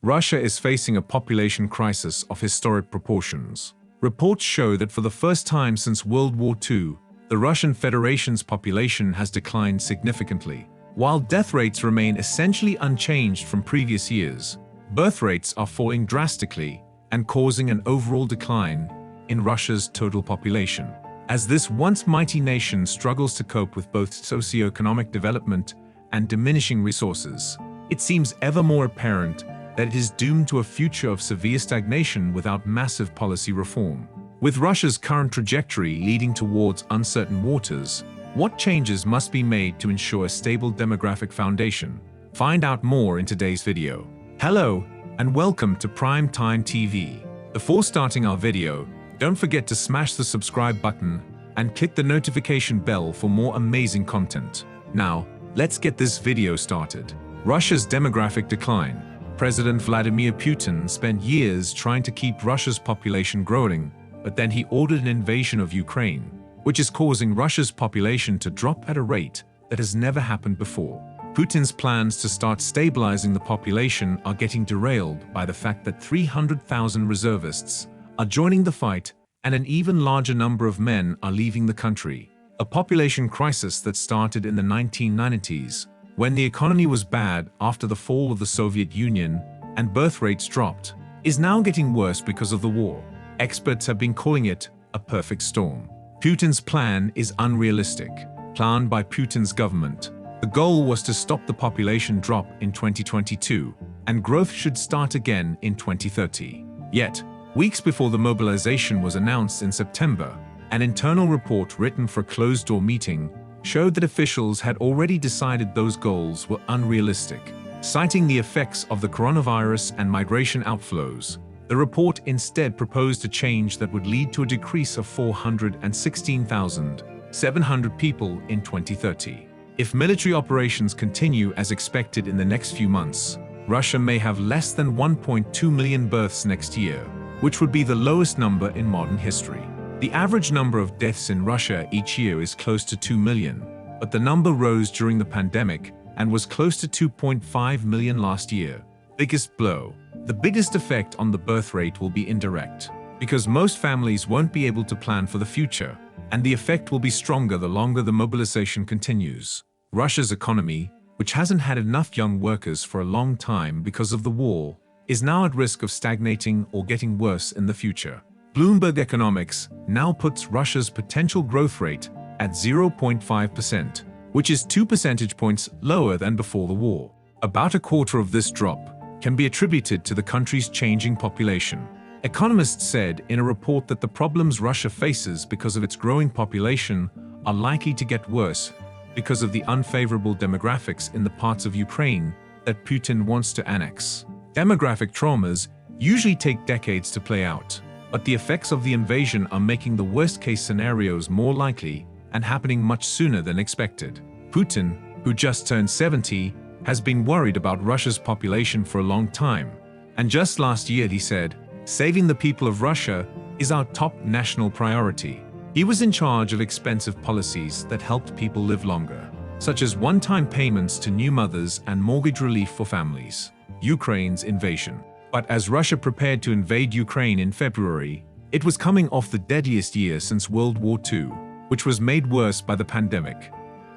Russia is facing a population crisis of historic proportions. Reports show that for the first time since World War II, the Russian Federation's population has declined significantly. While death rates remain essentially unchanged from previous years, birth rates are falling drastically and causing an overall decline in Russia's total population. As this once mighty nation struggles to cope with both socioeconomic development and diminishing resources, it seems ever more apparent that it is doomed to a future of severe stagnation without massive policy reform. With Russia's current trajectory leading towards uncertain waters, what changes must be made to ensure a stable demographic foundation? Find out more in today's video. Hello, and welcome to Prime Time TV. Before starting our video, don't forget to smash the subscribe button and click the notification bell for more amazing content. Now, let's get this video started. Russia's demographic decline. President Vladimir Putin spent years trying to keep Russia's population growing, but then he ordered an invasion of Ukraine, which is causing Russia's population to drop at a rate that has never happened before. Putin's plans to start stabilizing the population are getting derailed by the fact that 300,000 reservists are joining the fight and an even larger number of men are leaving the country. A population crisis that started in the 1990s, when the economy was bad after the fall of the Soviet Union and birth rates dropped, is now getting worse because of the war. Experts have been calling it a perfect storm. Putin's plan is unrealistic. Planned by Putin's government, the goal was to stop the population drop in 2022, and growth should start again in 2030. Yet, weeks before the mobilization was announced in September, an internal report written for a closed-door meeting showed that officials had already decided those goals were unrealistic. Citing the effects of the coronavirus and migration outflows, the report instead proposed a change that would lead to a decrease of 416,700 people in 2030. If military operations continue as expected in the next few months, Russia may have less than 1.2 million births next year, which would be the lowest number in modern history. The average number of deaths in Russia each year is close to 2 million, but the number rose during the pandemic and was close to 2.5 million last year. Biggest blow. The biggest effect on the birth rate will be indirect, because most families won't be able to plan for the future, and the effect will be stronger the longer the mobilization continues. Russia's economy, which hasn't had enough young workers for a long time because of the war, is now at risk of stagnating or getting worse in the future. Bloomberg Economics now puts Russia's potential growth rate at 0.5%, which is 2 percentage points lower than before the war. About a quarter of this drop can be attributed to the country's changing population. Economists said in a report that the problems Russia faces because of its growing population are likely to get worse because of the unfavorable demographics in the parts of Ukraine that Putin wants to annex. Demographic traumas usually take decades to play out, but the effects of the invasion are making the worst-case scenarios more likely and happening much sooner than expected. Putin, who just turned 70, has been worried about Russia's population for a long time, and just last year he said, "Saving the people of Russia is our top national priority." He was in charge of expensive policies that helped people live longer, such as one-time payments to new mothers and mortgage relief for families. Ukraine's invasion. But as Russia prepared to invade Ukraine in February, it was coming off the deadliest year since World War II, which was made worse by the pandemic,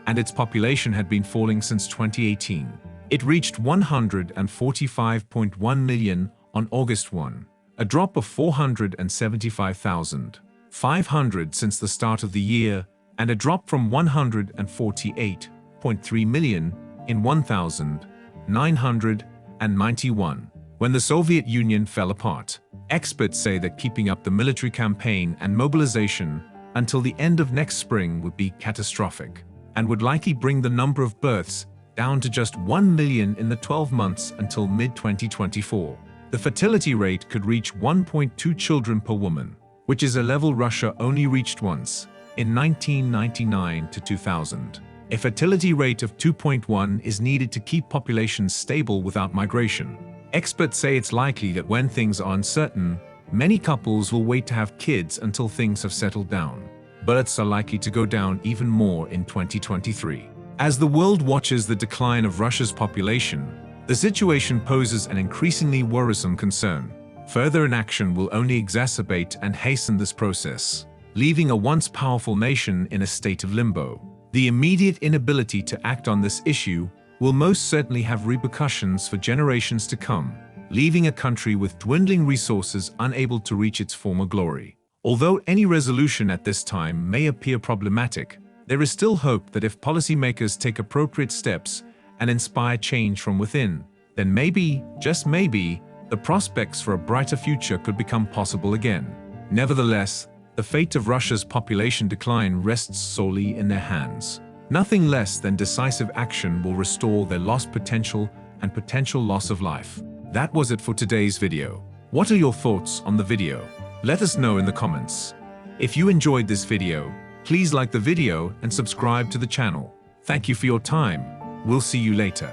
and its population had been falling since 2018. It reached 145.1 million on August 1, a drop of 475,500 since the start of the year, and a drop from 148.3 million in 1991. When the Soviet Union fell apart. Experts say that keeping up the military campaign and mobilization until the end of next spring would be catastrophic, and would likely bring the number of births down to just 1 million in the 12 months until mid-2024. The fertility rate could reach 1.2 children per woman, which is a level Russia only reached once, in 1999 to 2000. A fertility rate of 2.1 is needed to keep populations stable without migration. Experts say it's likely that when things are uncertain, many couples will wait to have kids until things have settled down. Births are likely to go down even more in 2023. As the world watches the decline of Russia's population, The situation poses an increasingly worrisome concern. Further inaction will only exacerbate and hasten this process, leaving a once powerful nation in a state of limbo. The immediate inability to act on this issue will most certainly have repercussions for generations to come, leaving a country with dwindling resources unable to reach its former glory. Although any resolution at this time may appear problematic, there is still hope that if policymakers take appropriate steps and inspire change from within, then maybe, just maybe, the prospects for a brighter future could become possible again. Nevertheless, the fate of Russia's population decline rests solely in their hands. Nothing less than decisive action will restore their lost potential and potential loss of life. That was it for today's video. What are your thoughts on the video? Let us know in the comments. If you enjoyed this video, please like the video and subscribe to the channel. Thank you for your time. We'll see you later.